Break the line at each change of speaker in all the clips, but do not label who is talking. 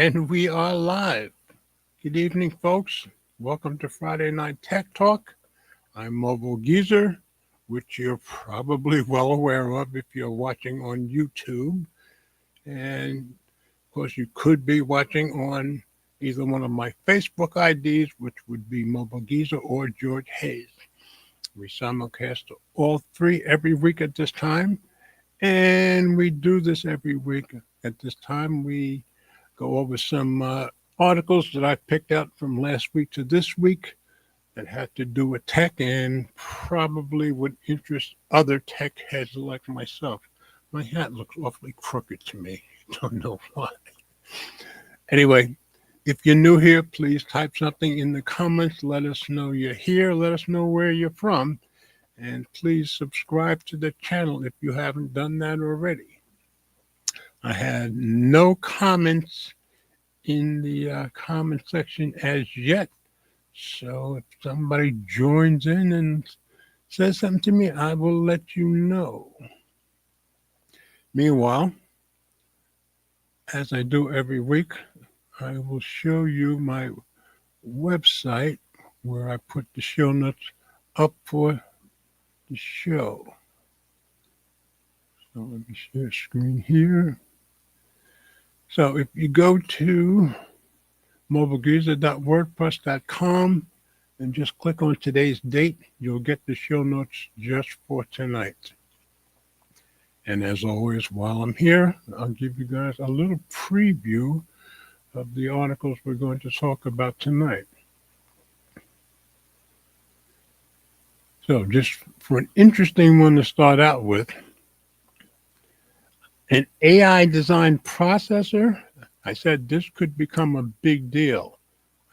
And we are live. Good evening, folks. Welcome to Friday Night Tech Talk. I'm Mobile Geezer, which you're probably well aware of if you're watching on YouTube. And of course, you could be watching on either one of my Facebook IDs, which would be Mobile Geezer or George Hayes. We simulcast all three every week at this time. And we do this every week. At this time, we go over some articles that I picked out from last week to this week that had to do with tech and probably would interest other tech heads like myself. My hat looks awfully crooked to me. Don't know why. Anyway, if you're new here, please type something in the comments. Let us know you're here. Let us know where you're from. And please subscribe to the channel if you haven't done that already. I had no comments in the comment section as yet. So if somebody joins in and says something to me, I will let you know. Meanwhile, as I do every week, I will show you my website where I put the show notes up for the show. So let me share screen here. So if you go to mobilegeezer.wordpress.com and just click on today's date, you'll get the show notes just for tonight. And as always, while I'm here, I'll give you guys a little preview of the articles we're going to talk about tonight. So just for an interesting one to start out with, an AI designed processor. I said this could become a big deal.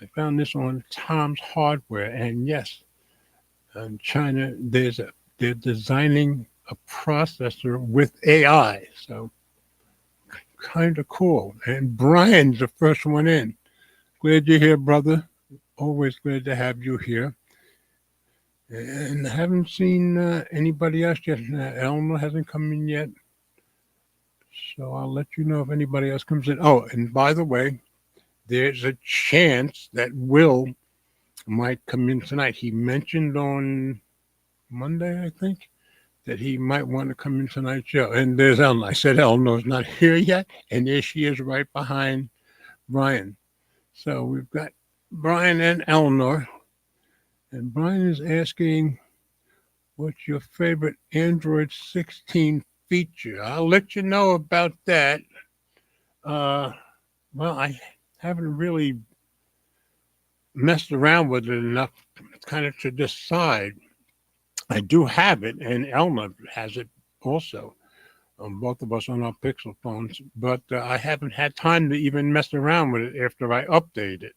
I found this on Tom's Hardware, and yes, in China, they're designing a processor with AI. So kind of cool. And Brian's the first one in. Glad you're here, brother. Always glad to have you here. And I haven't seen anybody else yet. Elmer hasn't come in yet. So I'll let you know if anybody else comes in. Oh, and by the way, there's a chance that Will might come in tonight. He mentioned on Monday, I think, that he might want to come in tonight's show. And there's Eleanor. I said Eleanor's not here yet, and there she is right behind Brian. So we've got Brian and Eleanor. And Brian is asking, what's your favorite Android 16 feature? I'll let you know about that. Well, I haven't really messed around with it enough kind of to decide. I do have it, and Elma has it also. Both of us on our Pixel phones, but I haven't had time to even mess around with it after I update it.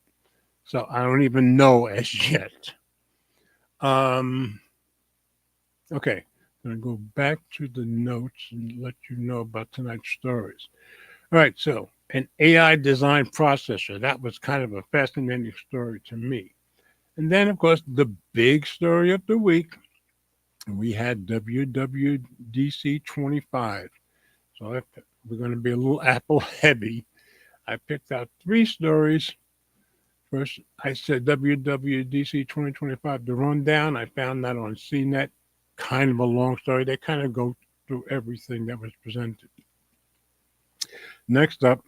So I don't even know as yet. Okay, I'm going to go back to the notes and let you know about tonight's stories. All right, so an AI design processor. That was kind of a fascinating story to me. And then, of course, the big story of the week, we had WWDC 25. So we're going to be a little Apple heavy. I picked out three stories. First, I said WWDC 2025, the rundown. I found that on CNET. Kind of a long story. They kind of go through everything that was presented. Next up,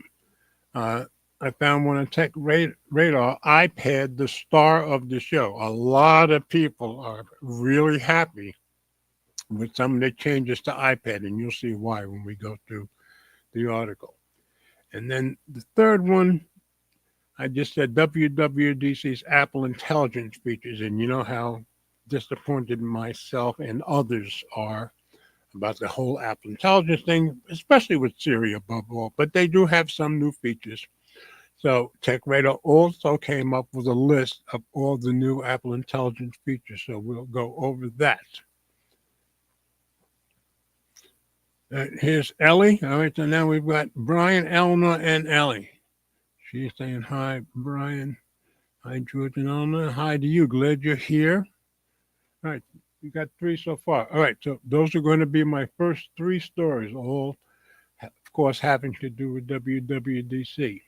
I found one on Tech Radar, iPad, the star of the show. A lot of people are really happy with some of the changes to iPad, and you'll see why when we go through the article. And then the third one, I just said WWDC's Apple Intelligence features, and you know how disappointed myself and others are about the whole Apple Intelligence thing, especially with Siri above all, but they do have some new features. So TechRadar also came up with a list of all the new Apple Intelligence features, so we'll go over that. Here's Ellie. All right, so now we've got Brian, Eleanor, and Ellie. She's saying hi, Brian. Hi, George and Eleanor. Hi to you. Glad you're here. All right, we got three so far. All right, so those are going to be my first three stories, all, of course, having to do with WWDC.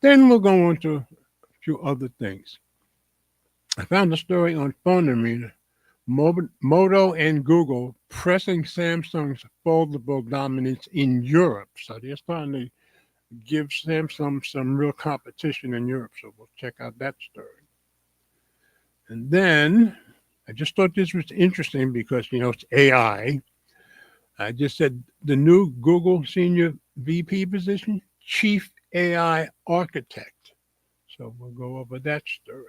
Then we'll go on to a few other things. I found a story on Phonometer, Moto and Google pressing Samsung's foldable dominance in Europe. So they're starting to give Samsung some real competition in Europe. So we'll check out that story. And then I just thought this was interesting because, it's AI. I just said the new Google senior VP position, Chief AI Architect. So we'll go over that story.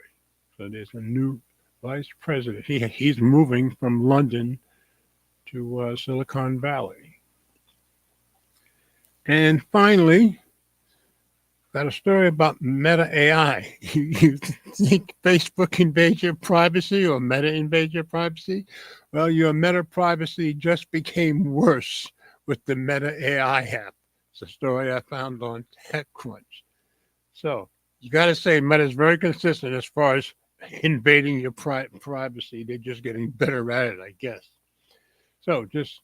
So there's a new vice president. He's moving from London to Silicon Valley. And finally, got a story about Meta AI. You think Facebook invades your privacy or Meta invades your privacy? Well, your Meta privacy just became worse with the Meta AI app. It's a story I found on TechCrunch. So you got to say Meta is very consistent as far as invading your privacy. They're just getting better at it, I guess. So just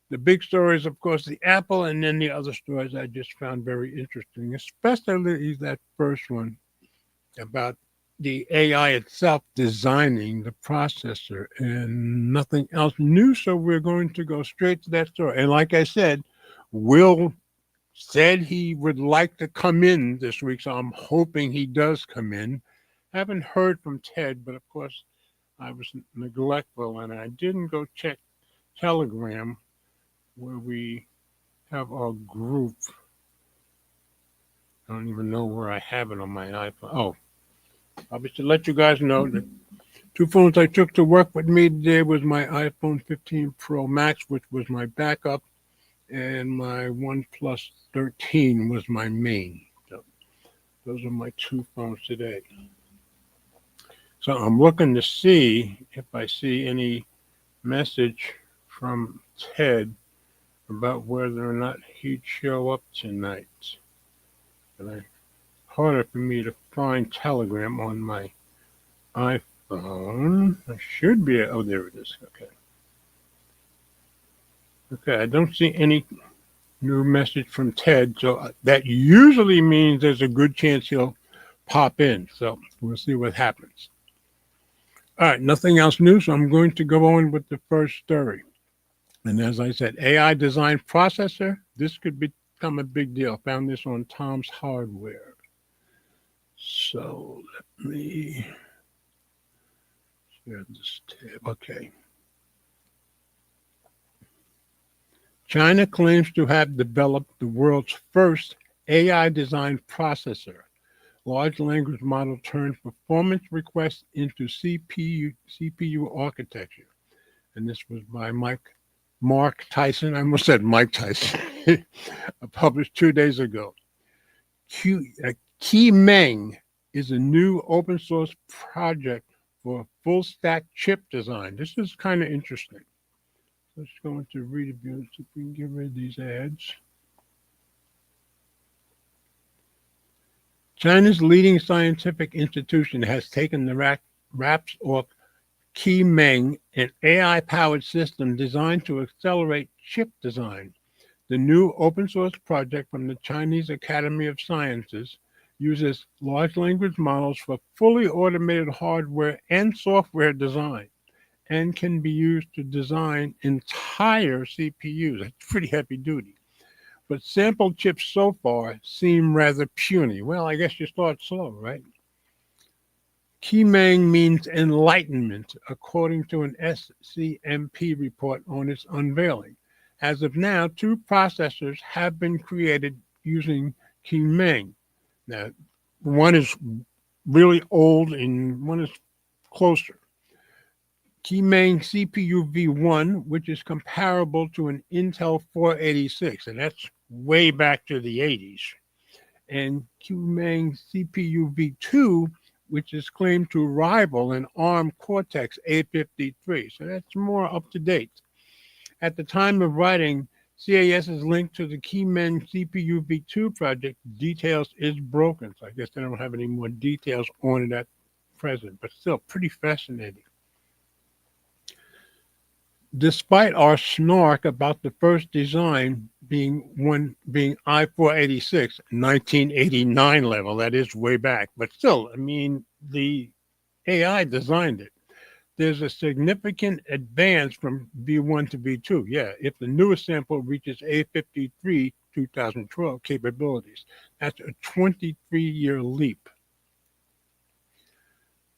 the big stories, of course, the Apple, and then the other stories I just found very interesting, especially that first one about the AI itself designing the processor and nothing else new. So we're going to go straight to that story. And like I said, Will said he would like to come in this week, so I'm hoping he does come in. Haven't heard from Ted, but of course I was neglectful and I didn't go check Telegram where we have our group. I don't even know where I have it on my iPhone. Oh, I'll just let you guys know that two phones I took to work with me today was my iPhone 15 Pro Max, which was my backup, and my OnePlus 13 was my main. So those are my two phones today. So I'm looking to see if I see any message from Ted about whether or not he'd show up tonight. But it's harder for me to find Telegram on my iPhone. I should be. Oh, there it is. Okay. Okay, I don't see any new message from Ted, so that usually means there's a good chance he'll pop in. So we'll see what happens. All right, nothing else new, so I'm going to go on with the first story. And as I said, AI design processor, this could become a big deal. Found this on Tom's Hardware. So let me share this tab. Okay. China claims to have developed the world's first AI designed processor. Large language model turns performance requests into CPU architecture. And this was by Mark Tyson. I almost said Mike Tyson. Published 2 days ago. QiMeng is a new open source project for full stack chip design. This is kind of interesting. Let's go into read reviews so we can get rid of these ads. China's leading scientific institution has taken the wraps off QiMeng, an AI-powered system designed to accelerate chip design. The new open-source project from the Chinese Academy of Sciences uses large language models for fully automated hardware and software design and can be used to design entire CPUs. That's pretty heavy duty. But sample chips so far seem rather puny. Well, I guess you start slow, right? QiMeng means enlightenment, according to an SCMP report on its unveiling. As of now, two processors have been created using QiMeng. Now, one is really old and one is closer. QiMeng CPU V1, which is comparable to an Intel 486, and that's way back to the 80s. And QiMeng CPU V2, which is claimed to rival an ARM Cortex A53. So that's more up to date. At the time of writing, CAS's link to the QiMeng CPU V2 project details is broken. So I guess they don't have any more details on it at present, but still pretty fascinating. Despite our snark about the first design being I-486, 1989 level, that is way back, but still, I mean, the AI designed it. There's a significant advance from V1 to V2. Yeah, if the newest sample reaches A53 2012 capabilities, that's a 23-year leap.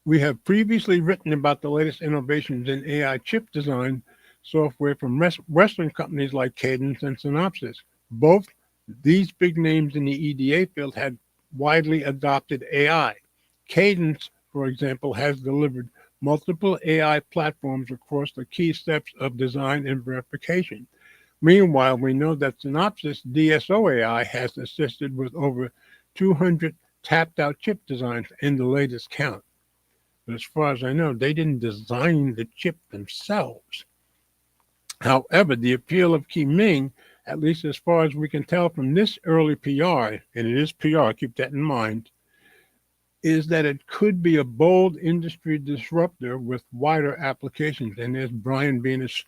We have previously written about the latest innovations in AI chip design software from Western companies like Cadence and Synopsys. Both these big names in the EDA field had widely adopted AI. Cadence, for example, has delivered multiple AI platforms across the key steps of design and verification. Meanwhile, we know that Synopsys DSO AI has assisted with over 200 tapped out chip designs in the latest count. But as far as I know, they didn't design the chip themselves. However, the appeal of Qiming, at least as far as we can tell from this early PR, and it is PR, keep that in mind, is that it could be a bold industry disruptor with wider applications. And there's Brian being as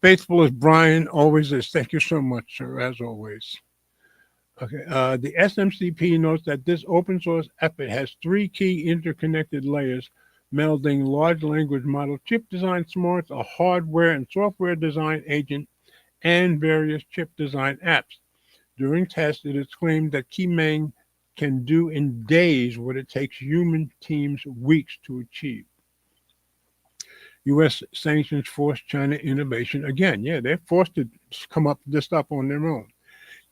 faithful as Brian always is. Thank you so much, sir, as always. Okay, the SMCP notes that this open source effort has three key interconnected layers melding large language model chip design smarts, a hardware and software design agent, and various chip design apps. During tests, it is claimed that Qiming can do in days what it takes human teams weeks to achieve. U.S. sanctions force China innovation again. Yeah, they're forced to come up with this stuff on their own.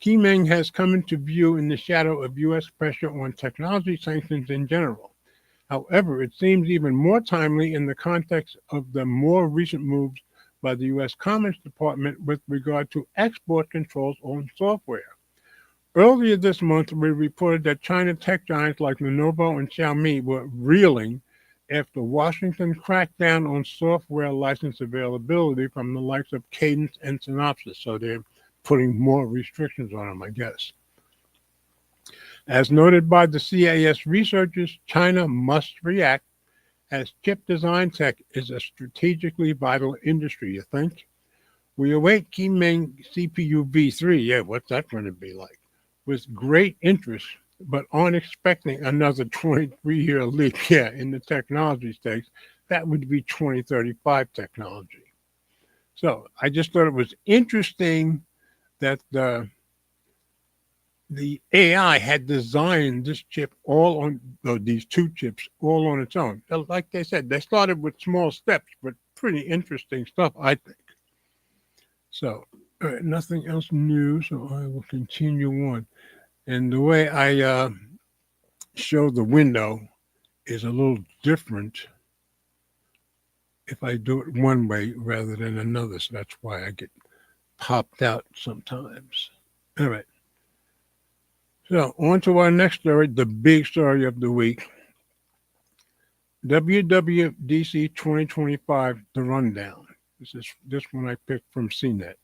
Qiming has come into view in the shadow of U.S. pressure on technology sanctions in general. However, it seems even more timely in the context of the more recent moves by the U.S. Commerce Department with regard to export controls on software. Earlier this month, we reported that China tech giants like Lenovo and Xiaomi were reeling after Washington cracked down on software license availability from the likes of Cadence and Synopsys. So they're putting more restrictions on them, I guess. As noted by the CAS researchers, China must react as chip design tech is a strategically vital industry, you think? We await Qiming CPU V3, yeah, what's that going to be like? With great interest, but aren't expecting another 23-year leap, yeah, in the technology stakes. That would be 2035 technology. So I just thought it was interesting that the AI had designed this chip all on these two chips all on its own. Like they said, they started with small steps, but pretty interesting stuff, I think. So, nothing else new, so I will continue on. And the way I show the window is a little different if I do it one way rather than another. So that's why I get popped out sometimes. All right. So, on to our next story, the big story of the week. WWDC 2025, the rundown. This one I picked from CNET.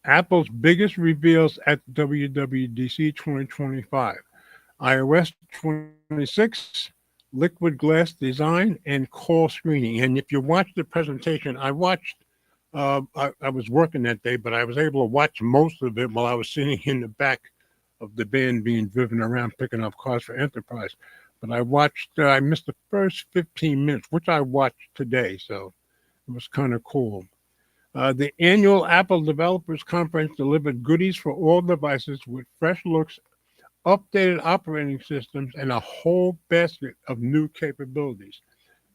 Apple's biggest reveals at WWDC 2025. iOS 26, liquid glass design, and call screening. And if you watch the presentation, I watched, I was working that day, but I was able to watch most of it while I was sitting in the back of the van being driven around picking up cars for Enterprise. But I missed the first 15 minutes, which I watched today. So it was kind of cool. The annual Apple Developers Conference delivered goodies for all devices with fresh looks, updated operating systems, and a whole basket of new capabilities.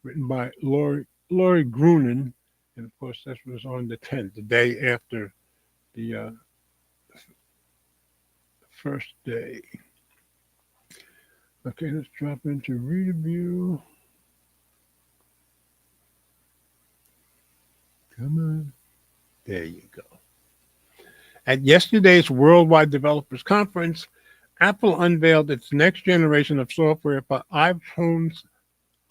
Written by Lori Grunin. And of course, this was on the 10th, the day after the first day. Okay, let's drop into review. Come on. There you go. At yesterday's Worldwide Developers Conference, Apple unveiled its next generation of software for iPhones,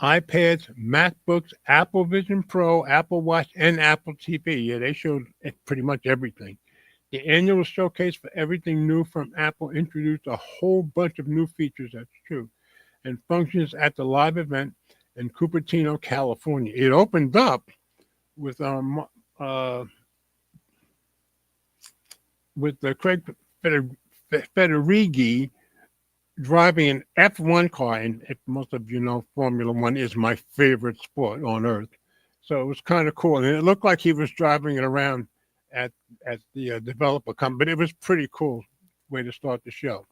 iPads, MacBooks, Apple Vision Pro, Apple Watch, and Apple TV. Yeah, they showed pretty much everything. The annual showcase for everything new from Apple introduced a whole bunch of new features, that's true, and functions at the live event in Cupertino, California. It opened up with uh, with Craig Federighi driving an F1 car, and if most of you know, Formula One is my favorite sport on earth. So it was kind of cool, and it looked like he was driving it around at the developer company. But it was pretty cool way to start the show.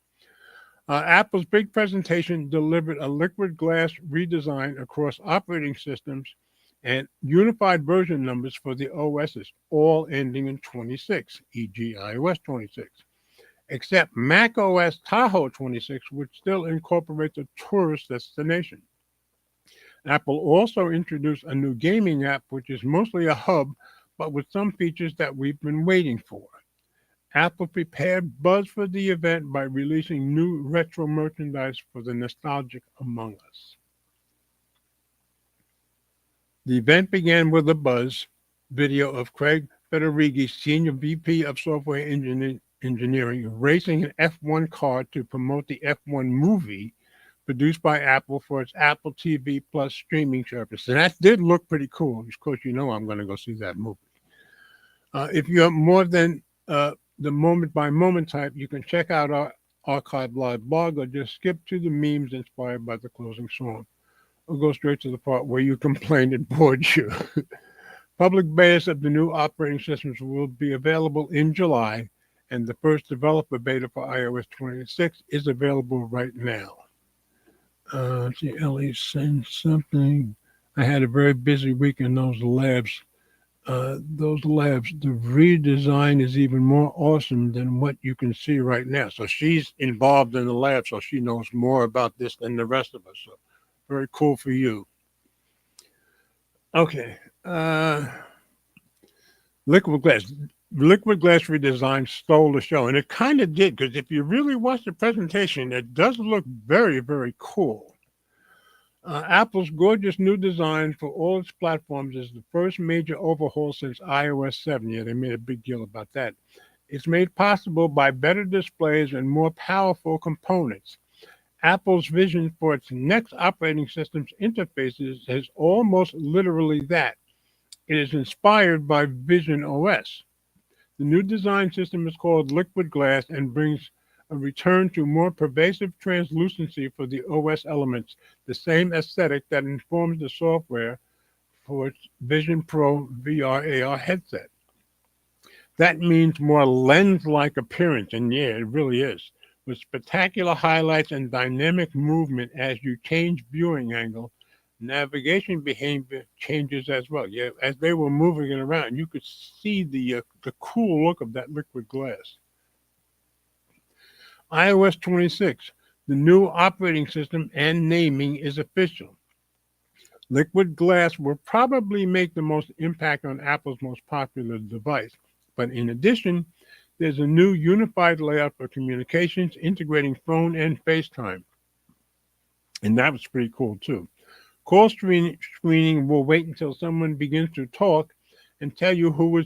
Apple's big presentation delivered a liquid glass redesign across operating systems and unified version numbers for the OSs, all ending in 26, e.g., iOS 26, except Mac OS Tahoe 26, which still incorporates a tourist destination. Apple also introduced a new gaming app, which is mostly a hub, but with some features that we've been waiting for. Apple prepared buzz for the event by releasing new retro merchandise for the nostalgic among us. The event began with a buzz video of Craig Federighi, Senior VP of Software Engineering, racing an F1 car to promote the F1 movie produced by Apple for its Apple TV Plus streaming service. And that did look pretty cool. Of course, you know I'm going to go see that movie. If you're more than the moment by moment type, you can check out our Archive Live blog or just skip to the memes inspired by the closing song. Or go straight to the part where you complained it bored you. Public betas of the new operating systems will be available in July, and the first developer beta for iOS 26 is available right now. See, Ellie saying something. I had a very busy week in those labs. The redesign is even more awesome than what you can see right now. So she's involved in the lab, so she knows more about this than the rest of us. So very cool for you. Okay. Liquid Glass. Liquid Glass redesign stole the show, and it kind of did, because if you really watch the presentation, it does look very, very cool. Apple's gorgeous new design for all its platforms is the first major overhaul since iOS 7. Yeah, they made a big deal about that. It's made possible by better displays and more powerful components. Apple's vision for its next operating system's interfaces is almost literally that. It is inspired by Vision OS. The new design system is called Liquid Glass and brings a return to more pervasive translucency for the OS elements, the same aesthetic that informs the software for its Vision Pro VR AR headset. That means more lens-like appearance, and yeah, it really is, with spectacular highlights and dynamic movement as you change viewing angle. Navigation behavior changes as well. Yeah, as they were moving it around, you could see the cool look of that liquid glass. iOS 26, the new operating system and naming is official. Liquid glass will probably make the most impact on Apple's most popular device. But in addition, there's a new unified layout for communications integrating phone and FaceTime. And that was pretty cool too. Call screening will wait until someone begins to talk and tell you who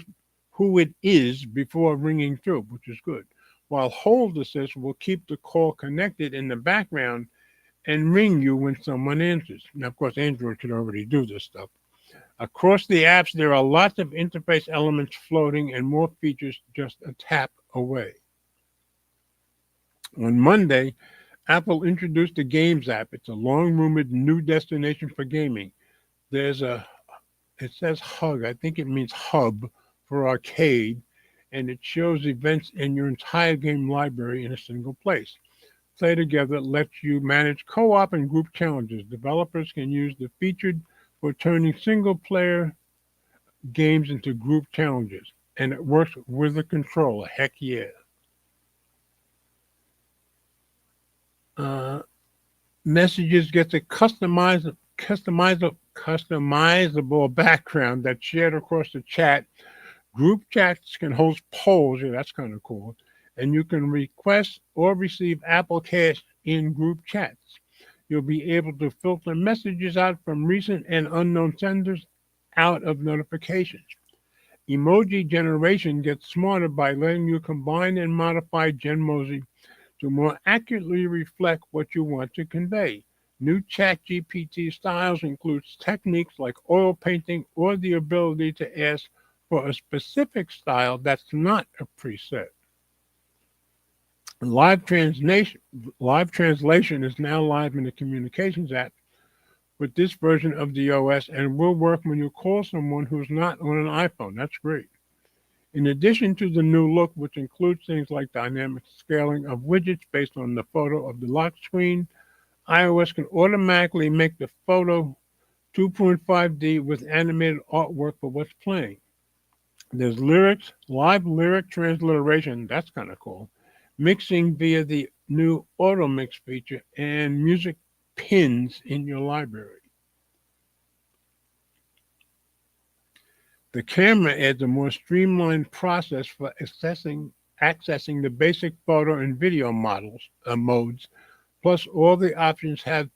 it is before ringing through, which is good. While hold assist will keep the call connected in the background and ring you when someone answers. Now, of course, Android can already do this stuff. Across the apps, there are lots of interface elements floating and more features just a tap away. On Monday, Apple introduced the Games app. It's a long-rumored new destination for gaming. It says hug. I think it means hub for arcade, and it shows events in your entire game library in a single place. Play Together lets you manage co-op and group challenges. Developers can use the feature for turning single-player games into group challenges, and it works with a controller. Heck yeah. Messages gets a customizable background that's shared across the chat. Group chats can host polls. Yeah, that's kind of cool. And you can request or receive Apple Cash in group chats. You'll be able to filter messages out from recent and unknown senders out of notifications. Emoji generation gets smarter by letting you combine and modify Genmoji to more accurately reflect what you want to convey. New ChatGPT styles includes techniques like oil painting or the ability to ask for a specific style that's not a preset. Live translation is now live in the Communications app with this version of the OS and will work when you call someone who's not on an iPhone. That's great. In addition to the new look, which includes things like dynamic scaling of widgets based on the photo of the lock screen, iOS can automatically make the photo 2.5D with animated artwork for what's playing. There's live lyric transliteration, that's kind of cool, mixing via the new auto mix feature, and music pins in your library. The camera adds a more streamlined process for accessing the basic photo and video modes, plus all the options have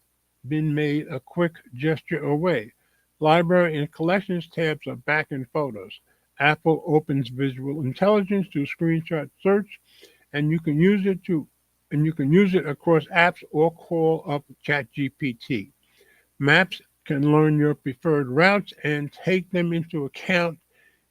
been made a quick gesture away. Library and collections tabs are back in Photos. Apple opens Visual Intelligence to screenshot search, and you can use it across apps or call up ChatGPT. Maps can learn your preferred routes and take them into account,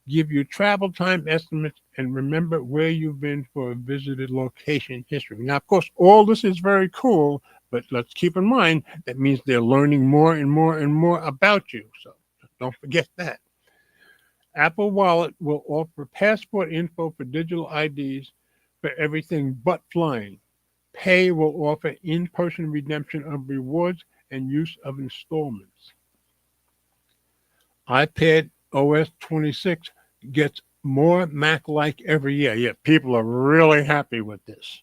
give you travel time estimates, and remember where you've been for a visited location history. Now, of course, all this is very cool, but let's keep in mind that means they're learning more and more and more about you. So don't forget that. Apple Wallet will offer passport info for digital IDs for everything but flying. Pay will offer in-person redemption of rewards and use of installments. iPad OS 26 gets more Mac-like every year. Yeah, people are really happy with this.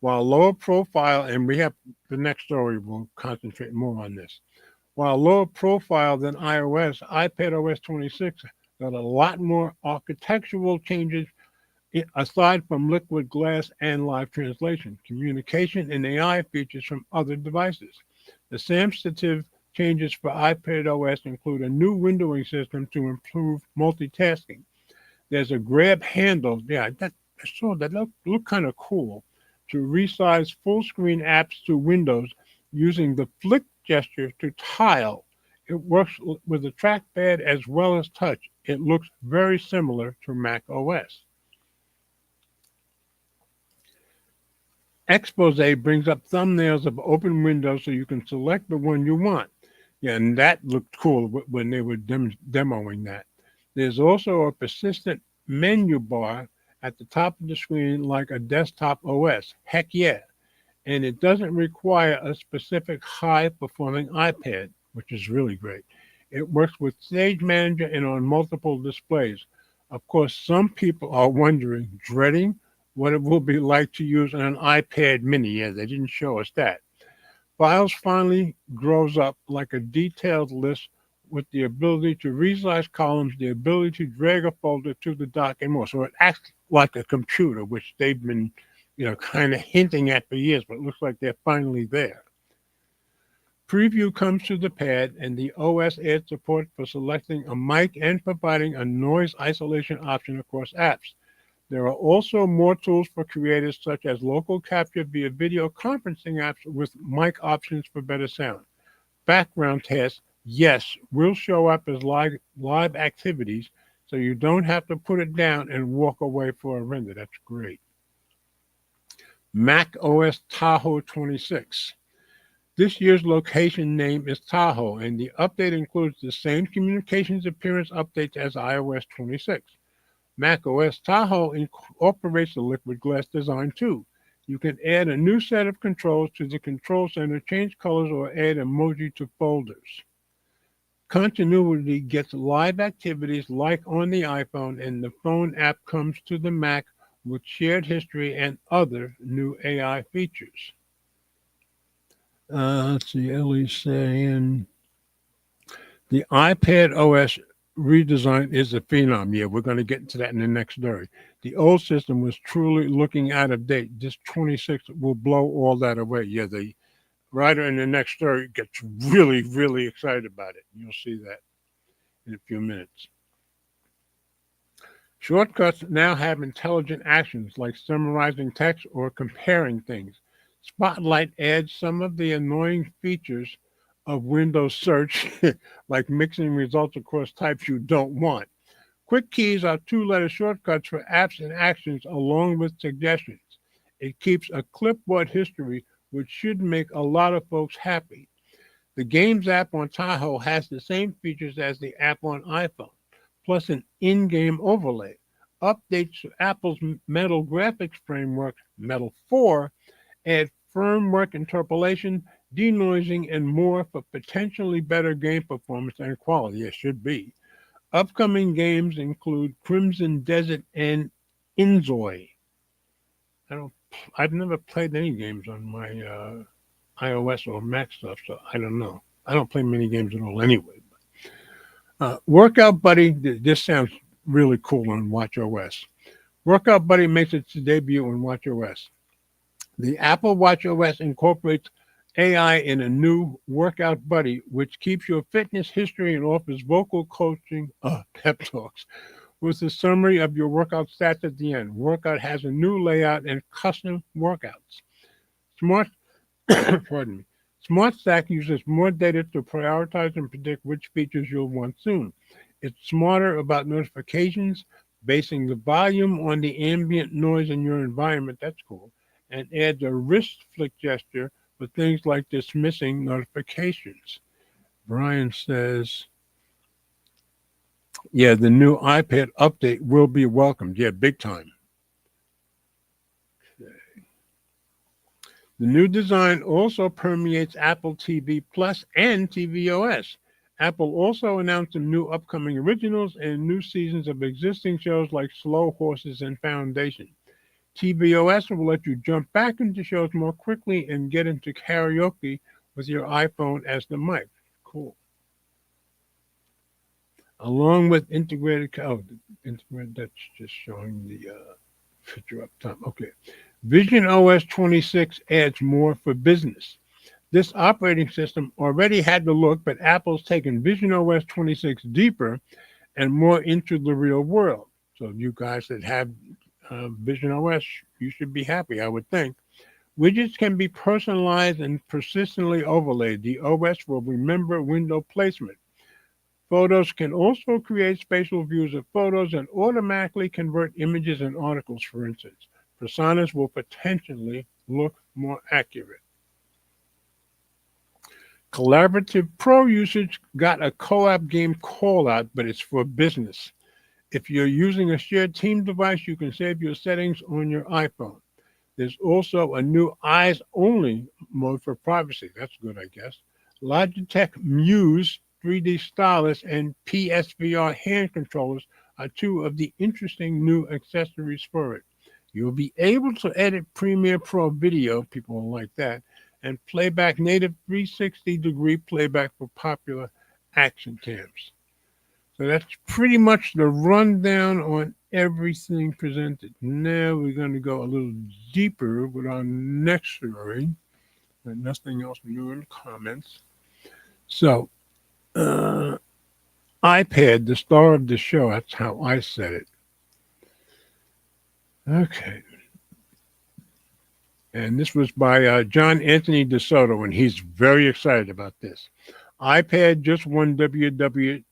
While lower profile, and we have the next story, we'll concentrate more on this. While lower profile than iOS, iPad OS 26 got a lot more architectural changes aside from liquid glass and live translation, communication, and AI features from other devices. The sensitive changes for iPad OS include a new windowing system to improve multitasking. There's a grab handle, I saw that, look kind of cool, to resize full screen apps to windows using the flick gesture to tile. It works with the trackpad as well as touch. It looks very similar to Mac OS. Expose brings up thumbnails of open windows so you can select the one you want. Yeah, and that looked cool when they were demoing that. There's also a persistent menu bar at the top of the screen like a desktop OS. Heck yeah. And it doesn't require a specific high-performing iPad, which is really great. It works with Stage Manager and on multiple displays. Of course, some people are dreading what it will be like to use on an iPad mini. Yeah, they didn't show us that. Files finally grows up like a detailed list with the ability to resize columns, the ability to drag a folder to the dock, and more. So it acts like a computer, which they've been, kind of hinting at for years, but it looks like they're finally there. Preview comes to the pad, and the OS adds support for selecting a mic and providing a noise isolation option across apps. There are also more tools for creators, such as local capture via video conferencing apps with mic options for better sound. Background tasks, yes, will show up as live activities, so you don't have to put it down and walk away for a render. That's great. Mac OS Tahoe 26. This year's location name is Tahoe, and the update includes the same communications appearance updates as iOS 26. Mac OS Tahoe incorporates the liquid glass design too. You can add a new set of controls to the control center, change colors, or add emoji to folders. Continuity gets live activities like on the iPhone, and the phone app comes to the Mac with shared history and other new AI features. Let's see, Ellie's saying the iPad OS redesign is a phenom. Yeah, we're going to get into that in the next story. The old system was truly looking out of date. This 26 will blow all that away. Yeah, the writer in the next story gets really, really excited about it. You'll see that in a few minutes. Shortcuts now have intelligent actions like summarizing text or comparing things. Spotlight adds some of the annoying features of Windows search, like mixing results across types you don't want. Quick keys are two-letter shortcuts for apps and actions along with suggestions. It keeps a clipboard history, which should make a lot of folks happy. The Games app on Tahoe has the same features as the app on iPhone, plus an in-game overlay. Updates to Apple's Metal graphics framework, Metal 4, add firmware interpolation, denoising, and more for potentially better game performance and quality. It should be. Upcoming games include Crimson Desert and Inzoi. I've never played any games on my iOS or Mac stuff, so I don't know. I don't play many games at all anyway. Workout Buddy, this sounds really cool on WatchOS. Workout Buddy makes its debut on WatchOS. The Apple WatchOS incorporates AI in a new Workout Buddy, which keeps your fitness history and offers vocal coaching, pep talks, with a summary of your workout stats at the end. Workout has a new layout and custom workouts. Pardon me. SmartStack uses more data to prioritize and predict which features you'll want soon. It's smarter about notifications, basing the volume on the ambient noise in your environment. That's cool. And adds a wrist flick gesture for things like dismissing notifications. Brian says, yeah, the new iPad update will be welcomed. Yeah, big time. The new design also permeates Apple TV Plus and tvOS. Apple also announced some new upcoming originals and new seasons of existing shows like Slow Horses and Foundation. tvOS will let you jump back into shows more quickly and get into karaoke with your iPhone as the mic. Cool. Along with integrated, that's just showing the picture up top. Okay. Vision OS 26 adds more for business. This operating system already had the look, but Apple's taken Vision OS 26 deeper and more into the real world. So you guys that have Vision OS, you should be happy, I would think. Widgets can be personalized and persistently overlaid. The OS will remember window placement. Photos can also create spatial views of photos and automatically convert images and articles, for instance. Personas will potentially look more accurate. Collaborative Pro usage got a co-op game call-out, but it's for business. If you're using a shared team device, you can save your settings on your iPhone. There's also a new eyes-only mode for privacy. That's good, I guess. Logitech Muse 3D Stylus and PSVR hand controllers are two of the interesting new accessories for it. You'll be able to edit Premiere Pro video, people will like that, and playback native 360-degree playback for popular action cams. So that's pretty much the rundown on everything presented. Now we're going to go a little deeper with our next story. And nothing else new in the comments. So, iPad, the star of the show, that's how I said it. Okay. And this was by John Anthony DeSoto, and he's very excited about this. iPad just won WWDC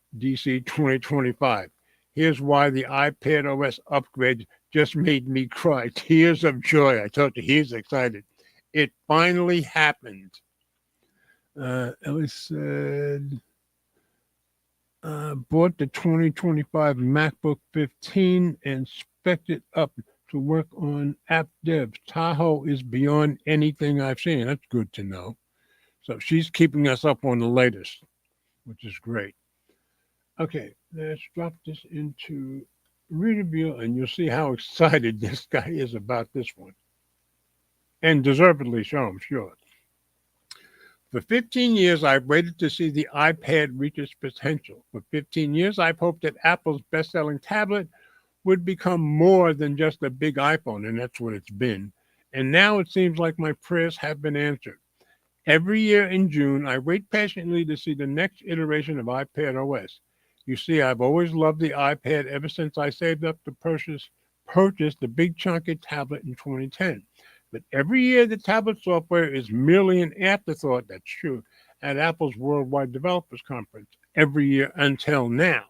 2025. Here's why the iPad OS upgrade just made me cry. Tears of joy. I told you he's excited. It finally happened. Ellie said, bought the 2025 MacBook 15 and spec'd it up to work on app dev. Tahoe is beyond anything I've seen. That's good to know. So she's keeping us up on the latest, which is great. Okay, let's drop this into reader view, and you'll see how excited this guy is about this one. And deservedly so, I'm sure. For 15 years, I've waited to see the iPad reach its potential. For 15 years, I've hoped that Apple's best-selling tablet would become more than just a big iPhone, and that's what it's been. And now it seems like my prayers have been answered. Every year in June, I wait patiently to see the next iteration of iPad OS. You see, I've always loved the iPad ever since I saved up to purchase the big chunky tablet in 2010. But every year, the tablet software is merely an afterthought, that's true, at Apple's Worldwide Developers Conference every year until now.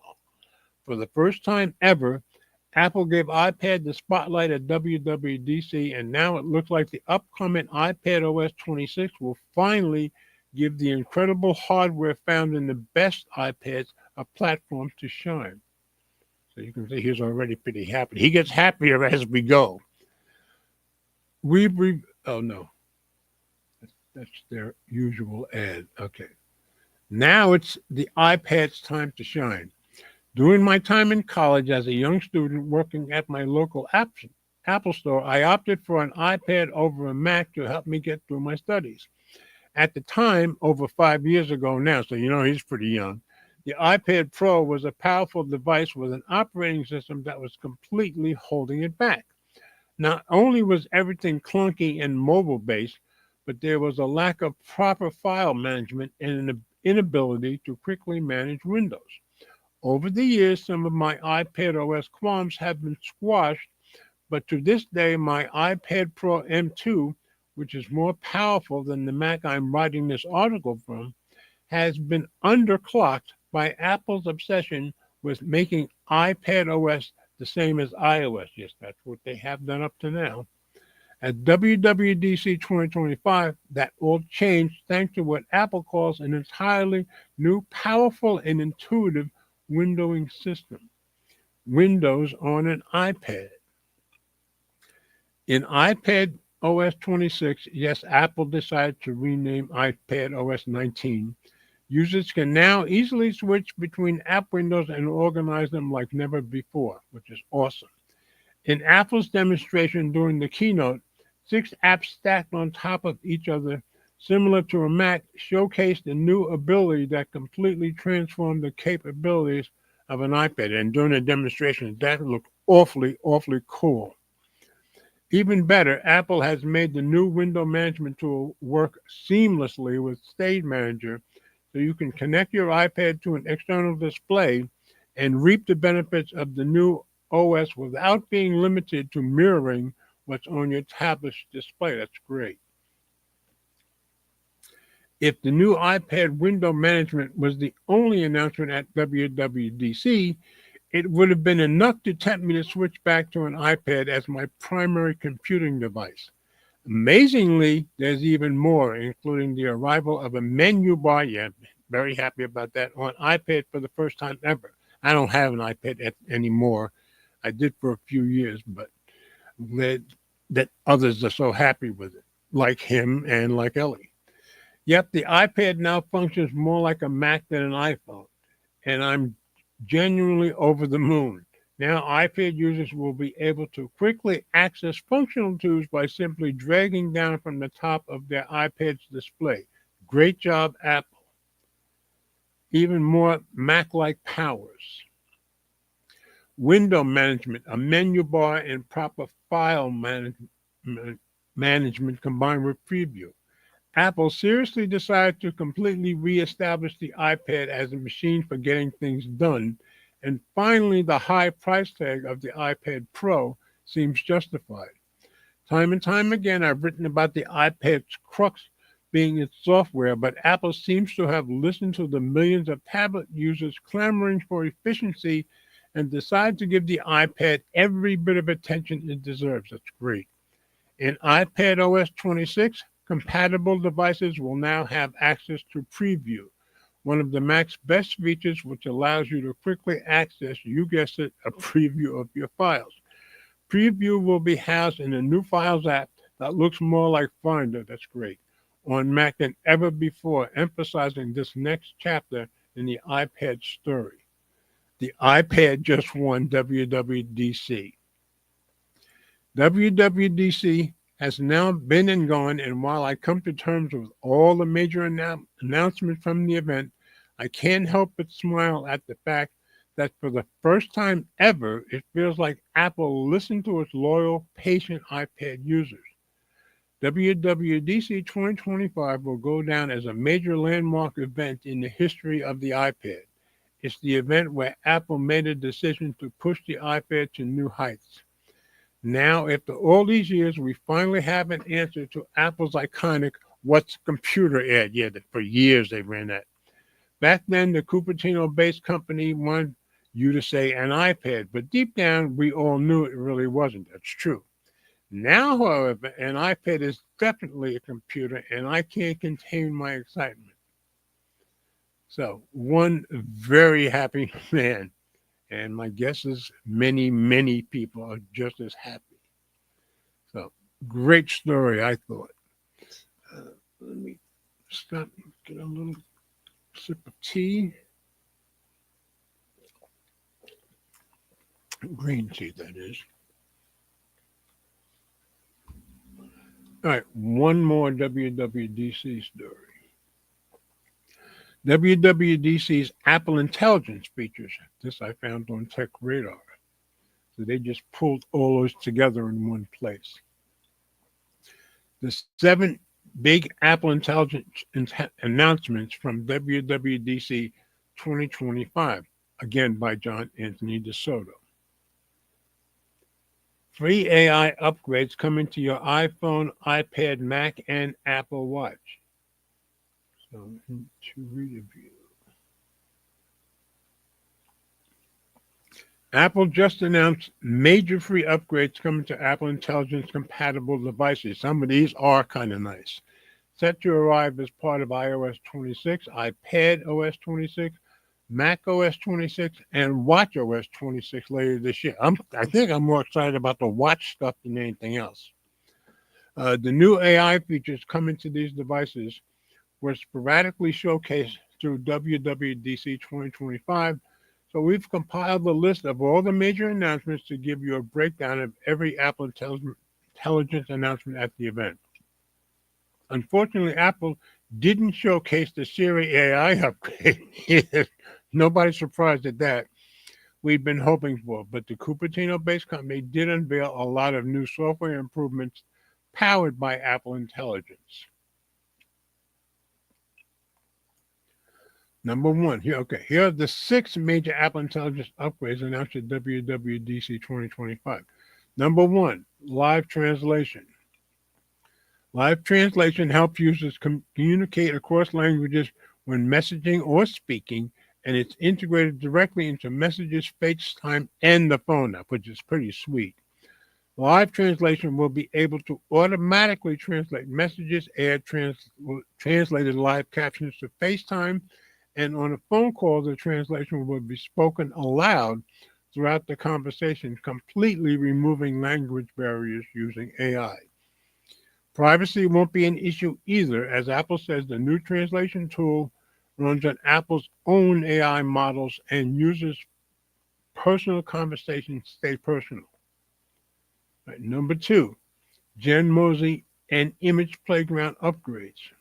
For the first time ever, Apple gave iPad the spotlight at WWDC, and now it looks like the upcoming iPad OS 26 will finally give the incredible hardware found in the best iPads a platform to shine. So you can see he's already pretty happy. He gets happier as we go. Oh no, that's their usual ad. Okay. Now it's the iPad's time to shine. During my time in college as a young student working at my local Apple store, I opted for an iPad over a Mac to help me get through my studies. At the time, over 5 years ago now, so you know he's pretty young, the iPad Pro was a powerful device with an operating system that was completely holding it back. Not only was everything clunky and mobile based, but there was a lack of proper file management and an inability to quickly manage Windows. Over the years, some of my iPad OS qualms have been squashed, but to this day, my iPad Pro M2, which is more powerful than the Mac I'm writing this article from, has been underclocked by Apple's obsession with making iPad OS the same as iOS. Yes, that's what they have done up to now. At WWDC 2025, that all changed thanks to what Apple calls an entirely new, powerful, and intuitive windowing system. Windows on an iPad. In iPad OS 26, yes, Apple decided to rename iPad OS 19. Users can now easily switch between app windows and organize them like never before, which is awesome. In Apple's demonstration during the keynote, 6 apps stacked on top of each other, similar to a Mac, showcased a new ability that completely transformed the capabilities of an iPad. And during the demonstration, that looked awfully, awfully cool. Even better, Apple has made the new window management tool work seamlessly with Stage Manager, so you can connect your iPad to an external display and reap the benefits of the new OS without being limited to mirroring what's on your tablet's display. That's great. If the new iPad window management was the only announcement at WWDC, it would have been enough to tempt me to switch back to an iPad as my primary computing device. Amazingly, there's even more, including the arrival of a menu bar. Yeah, very happy about that, on iPad for the first time ever. I don't have an iPad anymore. I did for a few years, but glad that others are so happy with it, like him and like Ellie. Yep, the iPad now functions more like a Mac than an iPhone, and I'm genuinely over the moon. Now, iPad users will be able to quickly access functional tools by simply dragging down from the top of their iPad's display. Great job, Apple. Even more Mac-like powers. Window management, a menu bar, and proper file management combined with preview. Apple seriously decided to completely reestablish the iPad as a machine for getting things done, and finally the high price tag of the iPad Pro seems justified. Time and time again, I've written about the iPad's crux being its software, but Apple seems to have listened to the millions of tablet users clamoring for efficiency and decided to give the iPad every bit of attention it deserves. That's great. In iPad OS 26, compatible devices will now have access to Preview, one of the Mac's best features, which allows you to quickly access, you guessed it, a preview of your files. Preview will be housed in a new Files app that looks more like Finder, that's great, on Mac than ever before, emphasizing this next chapter in the iPad story. The iPad just won WWDC. WWDC has now been and gone, and while I come to terms with all the major announcements from the event, I can't help but smile at the fact that for the first time ever, it feels like Apple listened to its loyal, patient iPad users. WWDC 2025 will go down as a major landmark event in the history of the iPad. It's the event where Apple made a decision to push the iPad to new heights. Now, after all these years, we finally have an answer to Apple's iconic "What's a Computer" ad. Yeah, for years they ran that. Back then, the Cupertino-based company wanted you to say an iPad, but deep down, we all knew it really wasn't. That's true. Now, however, an iPad is definitely a computer, and I can't contain my excitement. So, one very happy man, and my guess is many, many people are just as happy. So, great story, I thought. Let me stop, get a little sip of tea. Green tea, that is. All right, one more WWDC story. WWDC's Apple Intelligence features. This I found on Tech Radar. So they just pulled all those together in one place. The 7 big Apple Intelligence announcements from WWDC 2025, again by John Anthony DeSoto. Free AI upgrades coming to your iPhone, iPad, Mac, and Apple Watch. So, into review. Apple just announced major free upgrades coming to Apple Intelligence compatible devices. Some of these are kind of nice. Set to arrive as part of iOS 26, iPad OS 26, Mac OS 26, and Watch OS 26 later this year. I think I'm more excited about the Watch stuff than anything else. The new AI features coming to these devices were sporadically showcased through WWDC 2025. So we've compiled a list of all the major announcements to give you a breakdown of every Apple Intelligence announcement at the event. Unfortunately, Apple didn't showcase the Siri AI upgrade. Nobody's surprised at that. We've been hoping for, but the Cupertino-based company did unveil a lot of new software improvements powered by Apple Intelligence. Number one, here are the 6 major Apple Intelligence upgrades announced at WWDC 2025. Number 1, live translation. Live translation helps users communicate across languages when messaging or speaking, and it's integrated directly into Messages, FaceTime, and the phone app, which is pretty sweet. Live translation will be able to automatically translate messages, add translated live captions to FaceTime, and on a phone call, the translation will be spoken aloud throughout the conversation, completely removing language barriers using AI. Privacy won't be an issue either, as Apple says the new translation tool runs on Apple's own AI models and users' personal conversations stay personal. Right, number 2, Genmozi and Image Playground upgrades.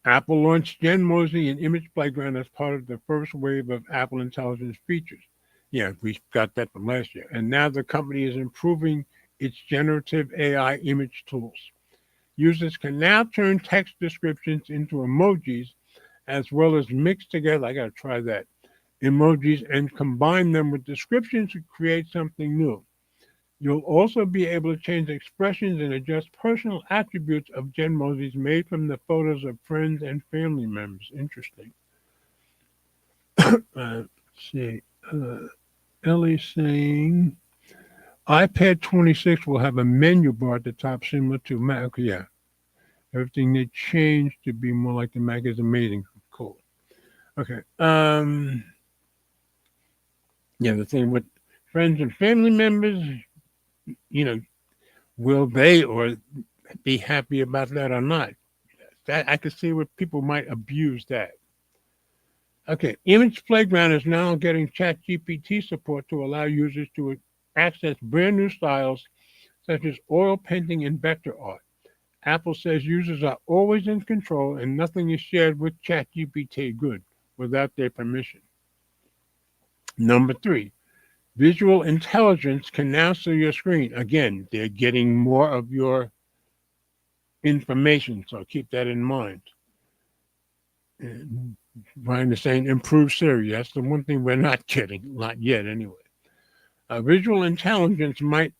Apple launched Genmozi and Image Playground as part of the first wave of Apple Intelligence features. Yeah, we got that from last year. And now the company is improving its generative AI image tools. Users can now turn text descriptions into emojis as well as mix together, I got to try that, emojis and combine them with descriptions to create something new. You'll also be able to change expressions and adjust personal attributes of Genmozis made from the photos of friends and family members. Interesting. Let's see. Ellie's saying iPad 26 will have a menu bar at the top similar to Mac. Yeah. Everything they changed to be more like the Mac is amazing. Cool. Okay. Yeah, the thing with friends and family members, will they or be happy about that or not? That I could see where people might abuse that. Okay, Image Playground is now getting ChatGPT support to allow users to access brand new styles such as oil painting and vector art. Apple says users are always in control and nothing is shared with ChatGPT without their permission. Number 3, Visual Intelligence can now see your screen. Again, they're getting more of your information, so keep that in mind. And Brian is saying improve Siri. That's the one thing we're not getting, not yet anyway. Visual Intelligence might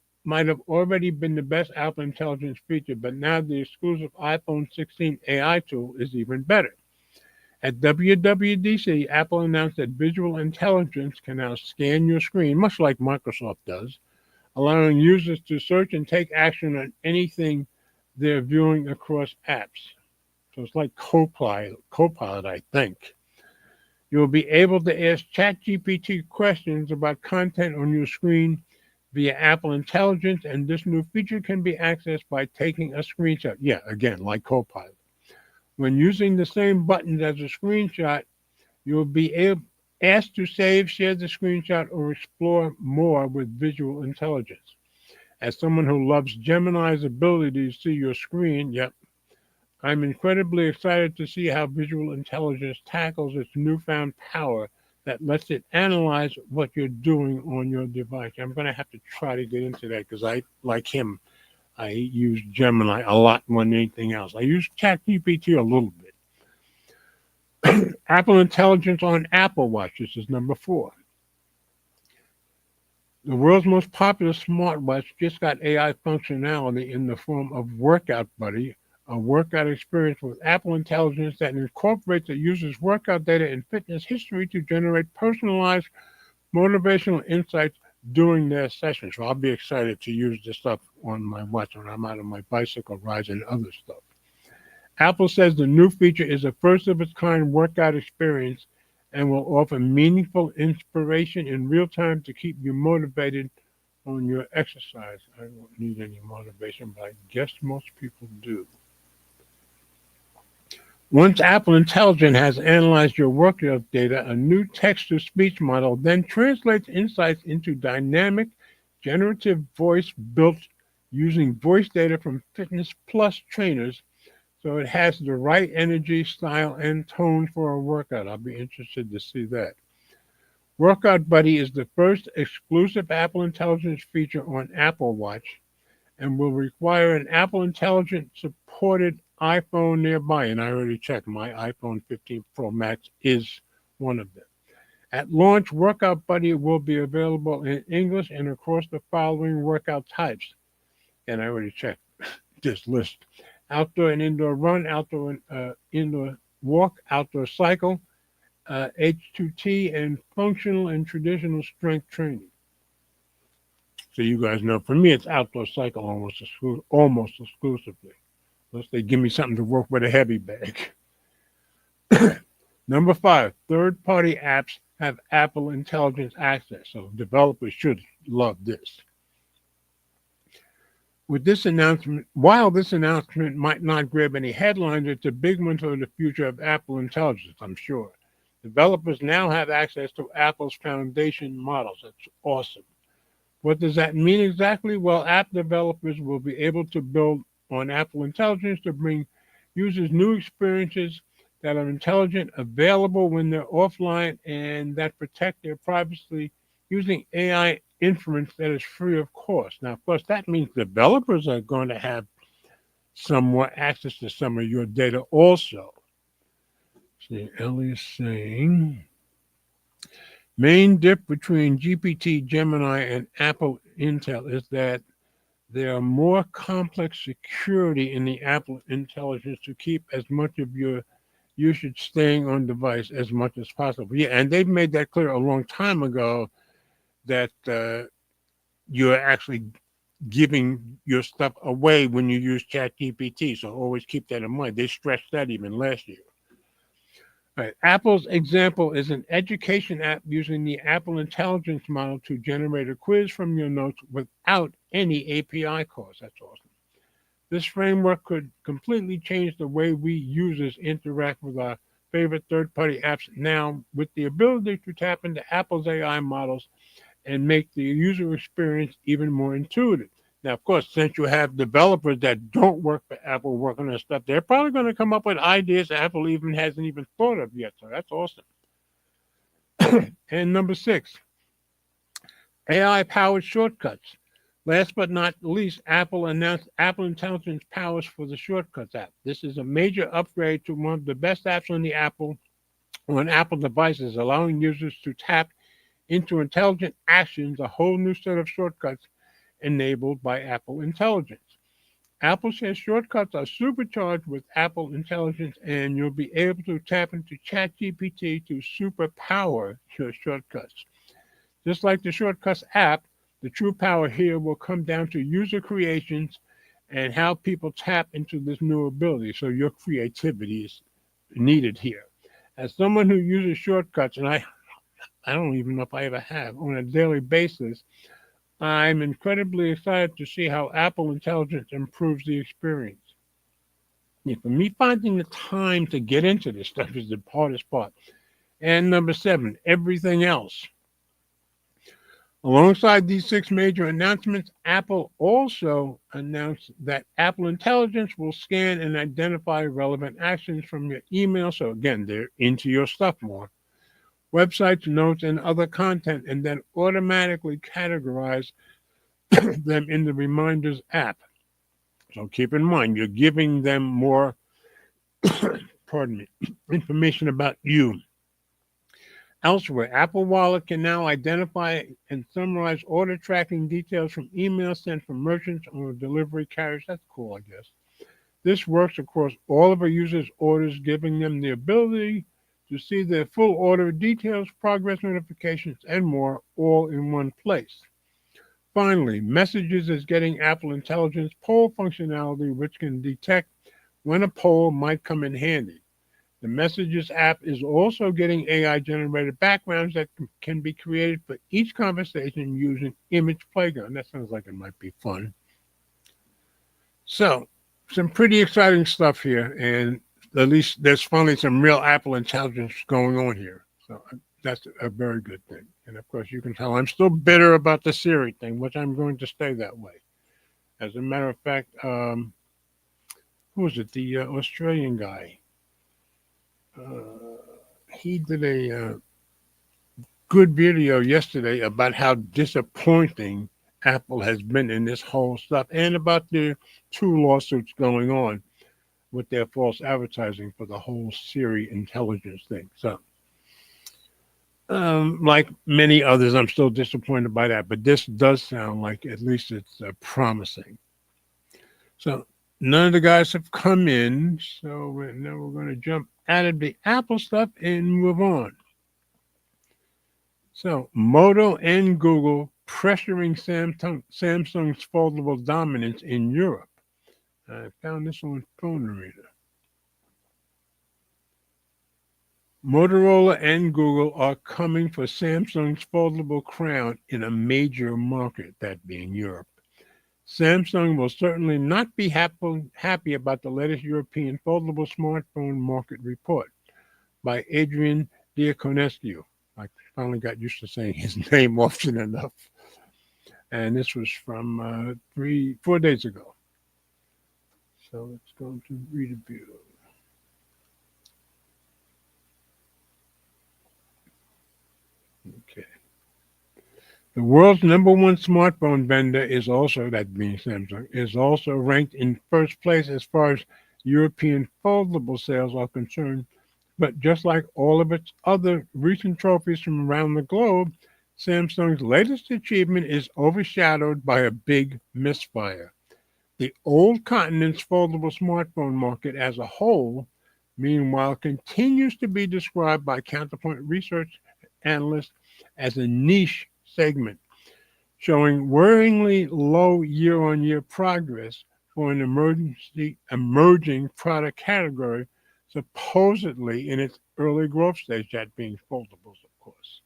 have already been the best Apple Intelligence feature, but now the exclusive iPhone 16 AI tool is even better. At WWDC, Apple announced that visual intelligence can now scan your screen, much like Microsoft does, allowing users to search and take action on anything they're viewing across apps. So it's like Copilot, I think. You'll be able to ask ChatGPT questions about content on your screen via Apple Intelligence, and this new feature can be accessed by taking a screenshot. Yeah, again, like Copilot. When using the same buttons as a screenshot, you'll be asked to save, share the screenshot, or explore more with visual intelligence. As someone who loves Gemini's ability to see your screen, yep, I'm incredibly excited to see how visual intelligence tackles its newfound power that lets it analyze what you're doing on your device. I'm going to have to try to get into that because I, like him, I use Gemini a lot more than anything else. I use ChatGPT a little bit. Apple Intelligence on Apple Watch. This is number 4. The world's most popular smartwatch just got AI functionality in the form of Workout Buddy, a workout experience with Apple Intelligence that incorporates a user's workout data and fitness history to generate personalized motivational insights during their sessions. So I'll be excited to use this stuff on my watch when I'm out on my bicycle rides and other stuff. Apple says the new feature is a first of its kind workout experience and will offer meaningful inspiration in real time to keep you motivated on your exercise. I don't need any motivation, but I guess most people do. Once Apple Intelligence has analyzed your workout data, a new text-to-speech model then translates insights into dynamic, generative voice built using voice data from Fitness Plus trainers, so it has the right energy, style, and tone for a workout. I'll be interested to see that. Workout Buddy is the first exclusive Apple Intelligence feature on Apple Watch and will require an Apple Intelligence supported iPhone nearby. And I already checked, my iPhone 15 Pro Max is one of them. At launch, Workout Buddy will be available in English and across the following workout types. And I already checked this list: outdoor and indoor run, outdoor and indoor walk, outdoor cycle, H2T, and functional and traditional strength training. So you guys know, for me, it's outdoor cycle almost exclusively, unless they give me something to work with a heavy bag. Number 5, third-party apps have Apple Intelligence access, so developers should love this. With this announcement, while this announcement might not grab any headlines, it's a big one for the future of Apple Intelligence, I'm sure. Developers now have access to Apple's foundation models. That's awesome. What does that mean exactly? Well, app developers will be able to build on Apple Intelligence to bring users new experiences that are intelligent, available when they're offline, and that protect their privacy using AI inference that is free of cost. Now, of course, that means developers are going to have some more access to some of your data also. See, Ellie is saying, main dip between GPT, Gemini, and Apple Intel is that there are more complex security in the Apple Intelligence to keep as much of your usage staying on device as much as possible. Yeah, and they've made that clear a long time ago that you're actually giving your stuff away when you use ChatGPT. So always keep that in mind. They stressed that even last year. Right. Apple's example is an education app using the Apple Intelligence model to generate a quiz from your notes without any API calls. That's awesome. This framework could completely change the way we users interact with our favorite third-party apps now, with the ability to tap into Apple's AI models and make the user experience even more intuitive. Now, of course, since you have developers that don't work for Apple working on stuff, they're probably going to come up with ideas Apple even hasn't even thought of yet. So that's awesome. And number 6, AI-powered shortcuts. Last but not least, Apple announced Apple Intelligence powers for the Shortcuts app. This is a major upgrade to one of the best apps on Apple devices, allowing users to tap into intelligent actions, a whole new set of shortcuts enabled by Apple Intelligence. Apple says shortcuts are supercharged with Apple Intelligence, and you'll be able to tap into ChatGPT to superpower your shortcuts. Just like the Shortcuts app, the true power here will come down to user creations and how people tap into this new ability. So your creativity is needed here. As someone who uses shortcuts, and I don't even know if I ever have on a daily basis, I'm incredibly excited to see how Apple Intelligence improves the experience. Yeah, for me, finding the time to get into this stuff is the hardest part. And number seven, everything else. Alongside these six major announcements, Apple also announced that Apple Intelligence will scan and identify relevant actions from your email. So, again, they're into your stuff more. Websites, notes, and other content, and then automatically categorize them in the Reminders app. So keep in mind, you're giving them more, pardon me, information about you. Elsewhere, Apple Wallet can now identify and summarize order tracking details from emails sent from merchants or delivery carriers. That's cool, I guess. This works across all of our users' orders, giving them the ability to see their full order details, progress notifications, and more all in one place. Finally, Messages is getting Apple Intelligence poll functionality, which can detect when a poll might come in handy. The Messages app is also getting AI-generated backgrounds that can be created for each conversation using Image Playground. That sounds like it might be fun. So, some pretty exciting stuff here, and at least there's finally some real Apple Intelligence going on here. So that's a very good thing. And of course, you can tell I'm still bitter about the Siri thing, which I'm going to stay that way. As a matter of fact, who was it? The Australian guy. He did a good video yesterday about how disappointing Apple has been in this whole stuff and about the two lawsuits going on with their false advertising for the whole Siri intelligence thing. So, like many others, I'm still disappointed by that, but this does sound like at least it's promising. So, none of the guys have come in, so now we're going to jump out of the Apple stuff and move on. So, Moto and Google pressuring Samsung's foldable dominance in Europe. I found this on Phone Reader. Motorola and Google are coming for Samsung's foldable crown in a major market, that being Europe. Samsung will certainly not be happy about the latest European foldable smartphone market report by Adrian Diaconescu. I finally got used to saying his name often enough. And this was from 4 days ago. So let's go to read a view. Okay. The world's number one smartphone vendor is also, that being Samsung, is also ranked in first place as far as European foldable sales are concerned. But just like all of its other recent trophies from around the globe, Samsung's latest achievement is overshadowed by a big misfire. The old continent's foldable smartphone market as a whole, meanwhile, continues to be described by Counterpoint research analysts as a niche segment, showing worryingly low year-on-year progress for an emerging product category, supposedly in its early growth stage, that being foldables, of course.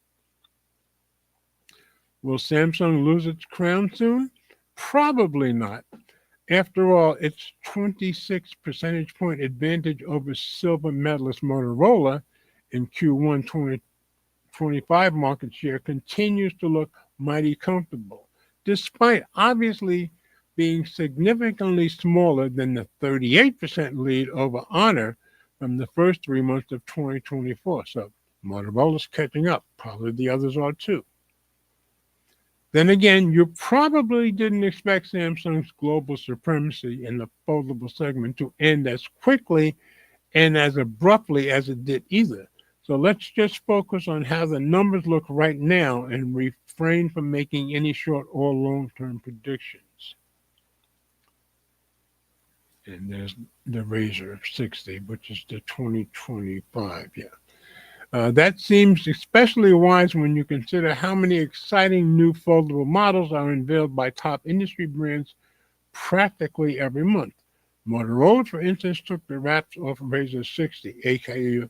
Will Samsung lose its crown soon? Probably not. After all, its 26 percentage point advantage over silver medalist Motorola in Q1 2025 market share continues to look mighty comfortable, despite obviously being significantly smaller than the 38% lead over Honor from the first 3 months of 2024. So Motorola's catching up. Probably the others are too. Then again, you probably didn't expect Samsung's global supremacy in the foldable segment to end as quickly and as abruptly as it did either. So let's just focus on how the numbers look right now and refrain from making any short or long-term predictions. And there's the Razr 60, which is the 2025. Yeah. That seems especially wise when you consider how many exciting new foldable models are unveiled by top industry brands practically every month. Motorola, for instance, took the wraps off Razr 60, aka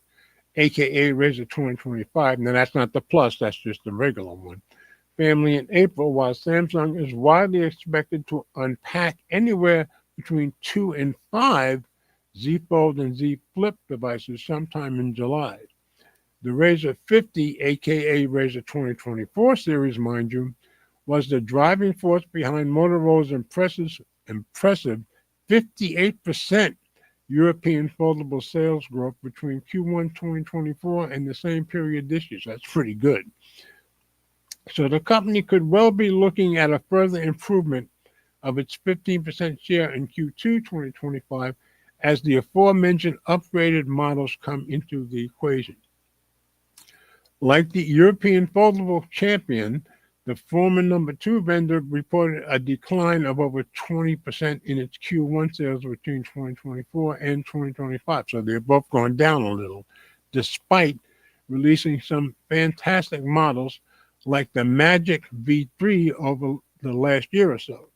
Razr 2025. Now, that's not the Plus, that's just the regular one. Family in April, while Samsung is widely expected to unpack anywhere between 2 and 5 Z Fold and Z Flip devices sometime in July. The Razr 50, aka Razr 2024 series, mind you, was the driving force behind Motorola's impressive 58% European foldable sales growth between Q1 2024 and the same period this year. So that's pretty good. So the company could well be looking at a further improvement of its 15% share in Q2 2025 as the aforementioned upgraded models come into the equation. Like the European foldable champion, the former number 2 vendor reported a decline of over 20% in its Q1 sales between 2024 and 2025. So they're both going down a little, despite releasing some fantastic models like the Magic V3 over the last year or so.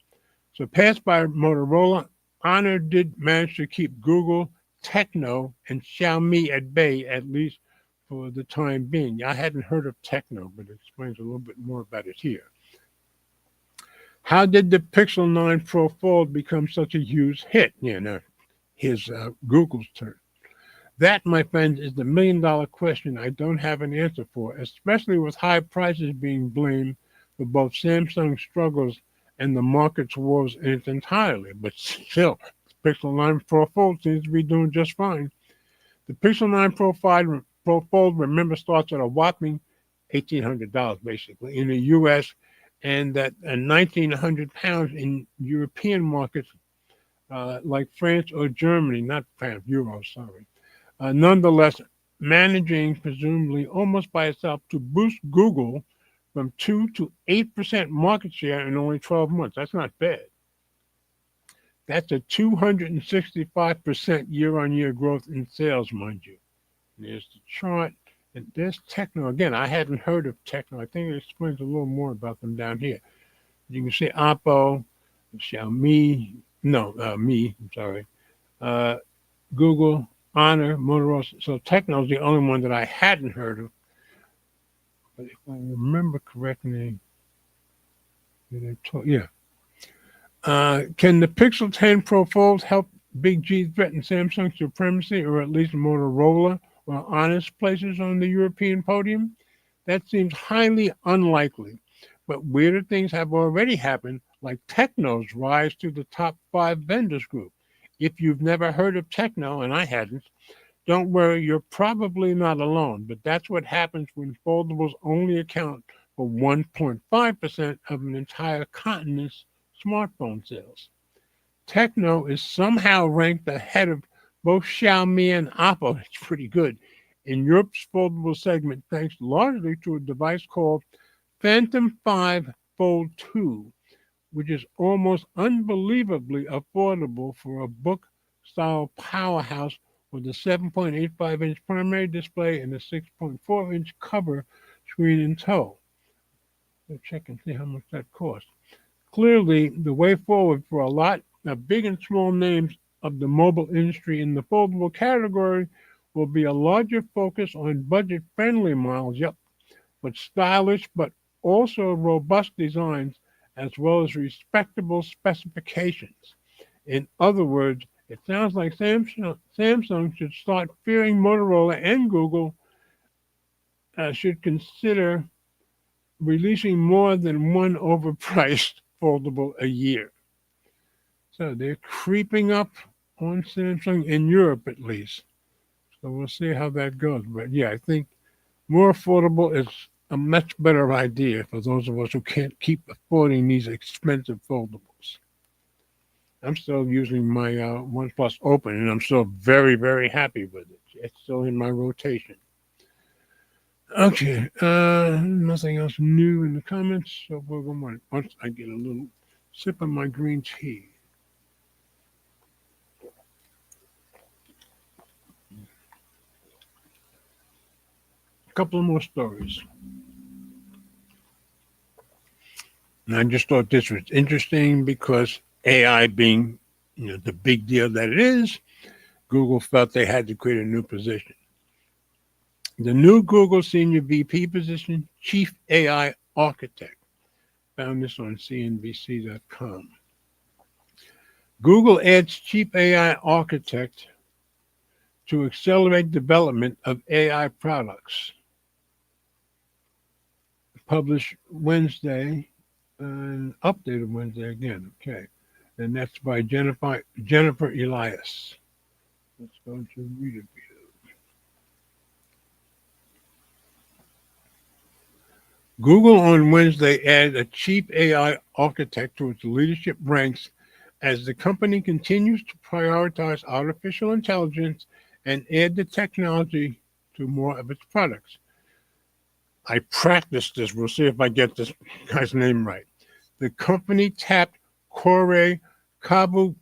Surpassed by Motorola, Honor did manage to keep Google, Techno, and Xiaomi at bay, at least for the time being. I hadn't heard of Techno, but it explains a little bit more about it here. How did the Pixel 9 Pro Fold become such a huge hit? Yeah, now, here's Google's turn. That, my friends, is the million-dollar question I don't have an answer for, especially with high prices being blamed for both Samsung's struggles and the market's woes in its entirety. But still, the Pixel 9 Pro Fold seems to be doing just fine. The Pixel 9 Pro Fold, remember, starts at a whopping $1,800 basically in the U.S. and that £1,900 in European markets like France or Germany, not France, euros, sorry. Nonetheless, managing presumably almost by itself to boost Google from 2 to 8% market share in only 12 months. That's not bad. That's a 265% year-on-year growth in sales, mind you. There's the chart, and there's Techno. Again, I hadn't heard of Techno. I think it explains a little more about them down here. You can see Oppo, Xiaomi, I'm sorry, Google, Honor, Motorola. So Techno is the only one that I hadn't heard of. But if I remember correctly, yeah. Can the Pixel 10 Pro Fold help Big G threaten Samsung's supremacy, or at least Motorola or Honor's places on the European podium? That seems highly unlikely. But weirder things have already happened, like Techno's rise to the top 5 vendors group. If you've never heard of Techno, and I hadn't, don't worry, you're probably not alone. But that's what happens when foldables only account for 1.5% of an entire continent's smartphone sales. Techno is somehow ranked ahead of both Xiaomi and Oppo. It's pretty good in Europe's foldable segment, thanks largely to a device called Phantom 5 Fold 2, which is almost unbelievably affordable for a book-style powerhouse with a 7.85-inch primary display and a 6.4-inch cover screen in tow. Let's check and see how much that costs. Clearly, the way forward for a lot of big and small names of the mobile industry in the foldable category will be a larger focus on budget-friendly models, but stylish but also robust designs as well as respectable specifications. In other words, it sounds like Samsung should start fearing Motorola, and Google should consider releasing more than one overpriced foldable a year. So they're creeping up on Samsung in Europe at least. So we'll see how that goes. But yeah, I think more affordable is a much better idea for those of us who can't keep affording these expensive foldables. I'm still using my OnePlus Open, and I'm still very, very happy with it. It's still in my rotation. Okay, nothing else new in the comments. So we're going to, once I get a little sip of my green tea. couple of more stories. And I just thought this was interesting because AI being, the big deal that it is, Google felt they had to create a new position. The new Google Senior VP position, Chief AI Architect. Found this on CNBC.com. Google adds Chief AI Architect to accelerate development of AI products. Published Wednesday, and updated Wednesday again. Okay. And that's by Jennifer Elias. Let's go to read it. Google on Wednesday added a chief AI architect to its leadership ranks as the company continues to prioritize artificial intelligence and add the technology to more of its products. I practiced this. We'll see if I get this guy's name right. The company tapped Kore Kavukuoglu.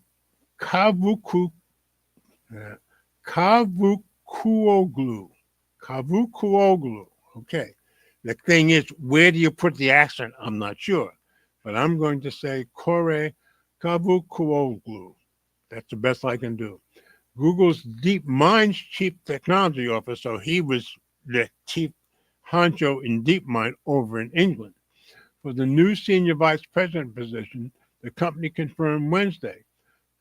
Okay. The thing is, where do you put the accent? I'm not sure. But I'm going to say Kore Kavukuoglu. That's the best I can do. Google's DeepMind's chief technology officer, so he was the chief honcho in DeepMind over in England. For the new senior vice president position, the company confirmed Wednesday.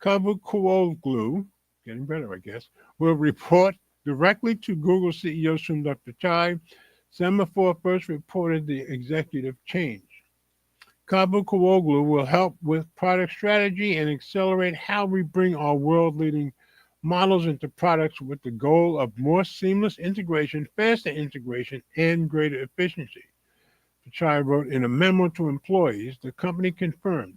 Kavukuoglu, getting better, I guess, will report directly to Google CEO Sundar Pichai. Semaphore first reported the executive change. Kavukuoglu will help with product strategy and accelerate how we bring our world-leading models into products with the goal of more seamless integration, faster integration, and greater efficiency. Pichai wrote in a memo to employees, the company confirmed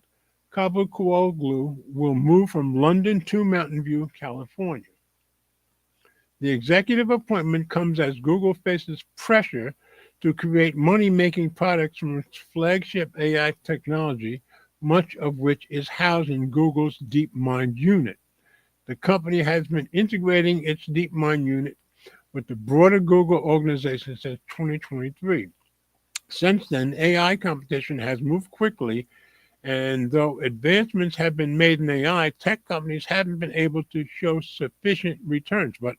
Kavukuoglu will move from London to Mountain View, California. The executive appointment comes as Google faces pressure to create money-making products from its flagship AI technology, much of which is housed in Google's DeepMind unit. The company has been integrating its DeepMind unit with the broader Google organization since 2023. Since then, AI competition has moved quickly, and though advancements have been made in AI, tech companies haven't been able to show sufficient returns. But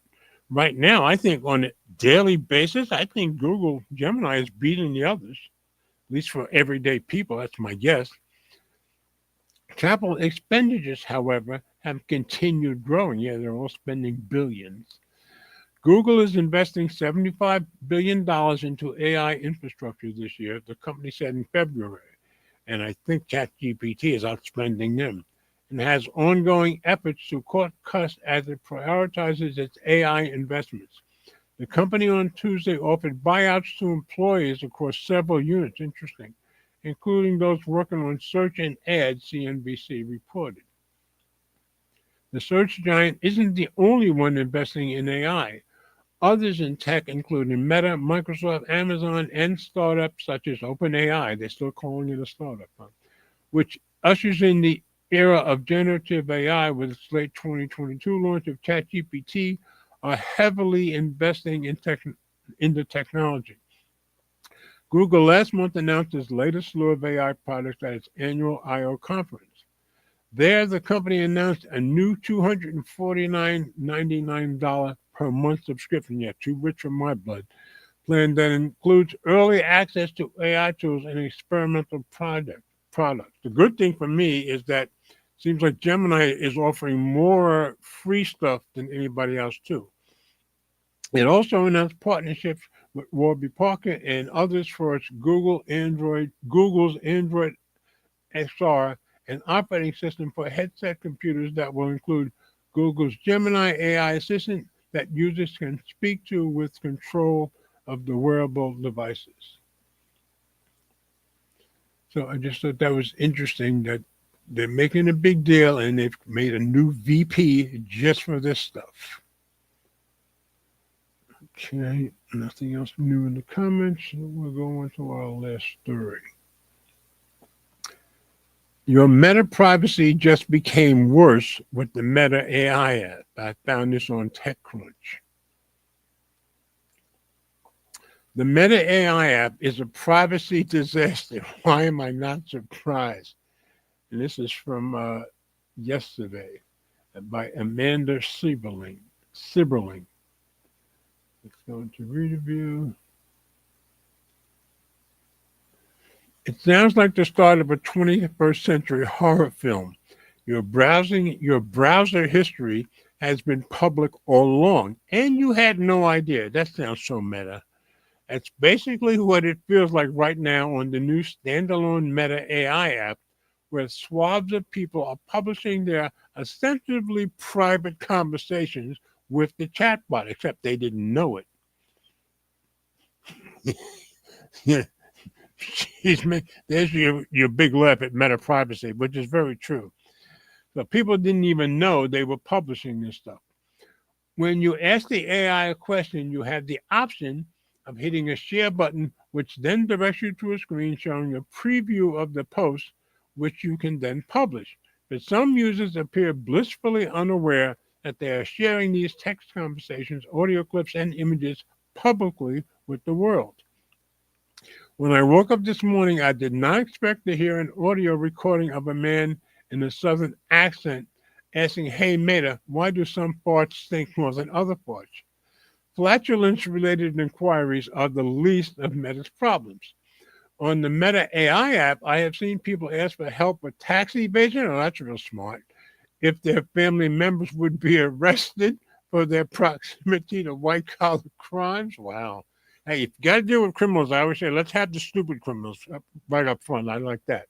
right now, I think on a daily basis, I think Google Gemini is beating the others, at least for everyday people. That's my guess. Capital expenditures, however, have continued growing. Yeah, they're all spending billions. Google is investing $75 billion into AI infrastructure this year, the company said in February. And I think ChatGPT is outspending them and has ongoing efforts to cut costs as it prioritizes its AI investments. The company on Tuesday offered buyouts to employees across several units, interesting, including those working on search and ads, CNBC reported. The search giant isn't the only one investing in AI. Others in tech, including Meta, Microsoft, Amazon, and startups such as OpenAI, they're still calling it a startup, which ushers in the era of generative AI with its late 2022 launch of ChatGPT, are heavily investing in the technology. Google last month announced its latest slew of AI products at its annual I/O conference. There, the company announced a new $249.99 per month subscription, too rich for my blood, plan that includes early access to AI tools and experimental products. The good thing for me is that it seems like Gemini is offering more free stuff than anybody else, too. It also announced partnerships with Warby Parker and others for its Google's Android XR, an operating system for headset computers that will include Google's Gemini AI assistant that users can speak to with control of the wearable devices. So I just thought that was interesting that they're making a big deal and they've made a new VP just for this stuff. Okay, nothing else new in the comments. We'll go on to our last story. Your Meta privacy just became worse with the Meta AI app. I found this on TechCrunch. The Meta AI app is a privacy disaster. Why am I not surprised? And this is from yesterday by Amanda Sieberling. Let's go into review. It sounds like the start of a 21st century horror film. Your browser history has been public all along, and you had no idea. That sounds so meta. That's basically what it feels like right now on the new standalone Meta AI app, where swabs of people are publishing their ostensibly private conversations with the chatbot, except they didn't know it. Yeah, there's your big laugh at meta privacy, which is very true. So people didn't even know they were publishing this stuff. When you ask the AI a question, you have the option of hitting a share button, which then directs you to a screen showing a preview of the post, which you can then publish. But some users appear blissfully unaware that they are sharing these text conversations, audio clips, and images publicly with the world. When I woke up this morning, I did not expect to hear an audio recording of a man in a southern accent asking, "Hey, Meta, why do some farts stink more than other farts?" Flatulence-related inquiries are the least of Meta's problems. On the Meta AI app, I have seen people ask for help with tax evasion. Oh, that's real smart. If their family members would be arrested for their proximity to white-collar crimes. Wow. Hey, if you got to deal with criminals, I always say, let's have the stupid criminals right up front. I like that.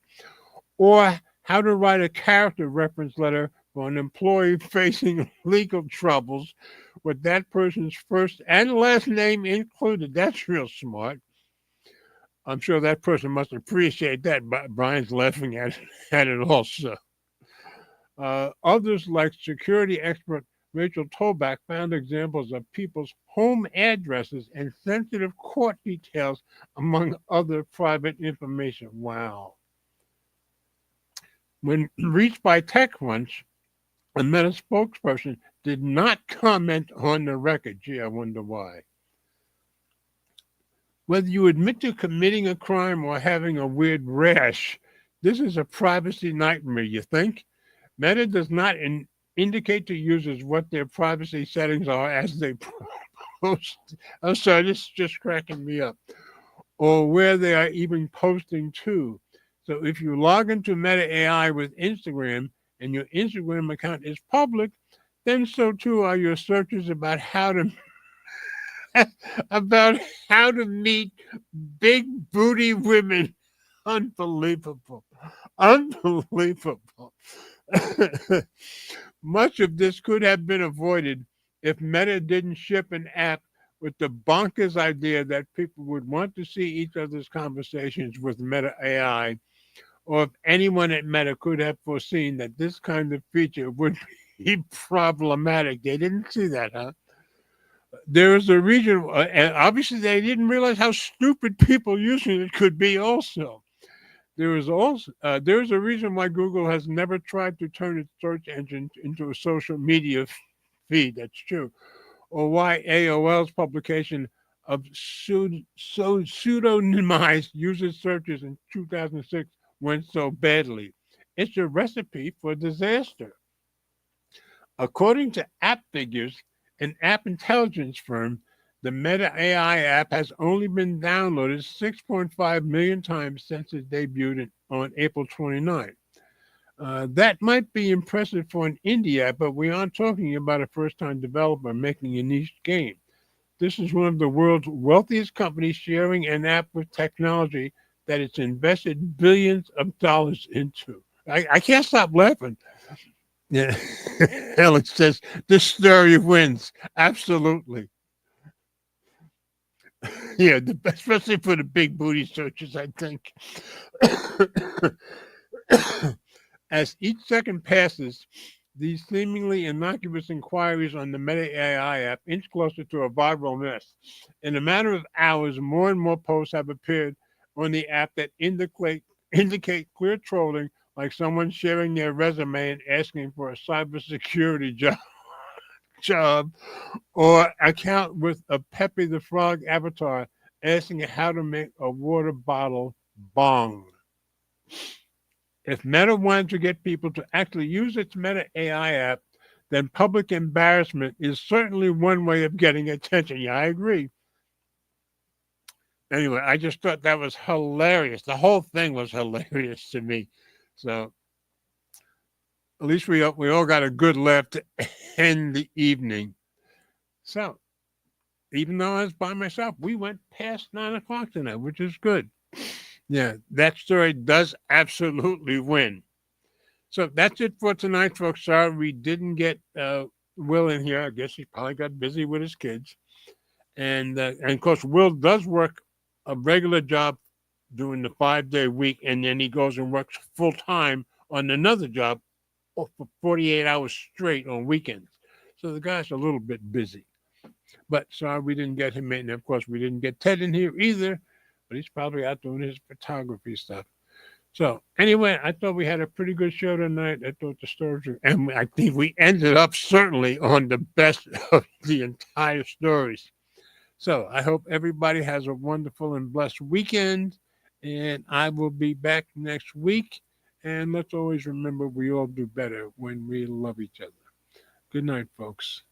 Or how to write a character reference letter for an employee facing legal troubles with that person's first and last name included. That's real smart. I'm sure that person must appreciate that. But Brian's laughing at it also. Others, like security expert Rachel Toback, found examples of people's home addresses and sensitive court details, among other private information. Wow. When reached by TechCrunch, a Meta spokesperson did not comment on the record. Gee, I wonder why. Whether you admit to committing a crime or having a weird rash, this is a privacy nightmare, you think? Meta does not indicate to users what their privacy settings are as they post. I'm sorry, this is just cracking me up. Or where they are even posting to. So if you log into Meta AI with Instagram and your Instagram account is public, then so too are your searches about how to meet big booty women. Unbelievable. Unbelievable. Much of this could have been avoided if Meta didn't ship an app with the bonkers idea that people would want to see each other's conversations with Meta AI, or if anyone at Meta could have foreseen that this kind of feature would be problematic. They didn't see that, huh? There is a reason, and obviously they didn't realize how stupid people using it could be also. There is a reason why Google has never tried to turn its search engine into a social media feed. That's true. Or why AOL's publication of pseudonymized user searches in 2006 went so badly. It's a recipe for disaster. According to App Figures, an app intelligence firm, the Meta AI app has only been downloaded 6.5 million times since it debuted on April 29. That might be impressive for an indie app, but we aren't talking about a first-time developer making a niche game. This is one of the world's wealthiest companies sharing an app with technology that it's invested billions of dollars into. I can't stop laughing. Yeah, Alex says this story wins. Absolutely. Yeah, especially for the big booty searches, I think. As each second passes, these seemingly innocuous inquiries on the Meta AI app inch closer to a viral mess. In a matter of hours, more and more posts have appeared on the app that indicate clear trolling, like someone sharing their resume and asking for a cybersecurity job, or account with a Pepe the Frog avatar asking how to make a water bottle bong. If Meta wanted to get people to actually use its Meta AI app, then public embarrassment is certainly one way of getting attention. Yeah, I agree. Anyway, I just thought that was hilarious. The whole thing was hilarious to me. So at least we all got a good laugh to end the evening. So even though I was by myself, we went past 9 o'clock tonight, which is good. Yeah, that story does absolutely win. So that's it for tonight, folks. Sorry we didn't get Will in here. I guess he probably got busy with his kids. And of course, Will does work a regular job doing the 5-day week, and then he goes and works full time on another job for 48 hours straight on weekends. So the guy's a little bit busy. But sorry we didn't get him in. And of course, we didn't get Ted in here either, but he's probably out doing his photography stuff. So anyway, I thought we had a pretty good show tonight. I thought the stories were, and I think we ended up certainly on the best of the entire stories. So I hope everybody has a wonderful and blessed weekend, and I will be back next week. And let's always remember we all do better when we love each other. Good night, folks.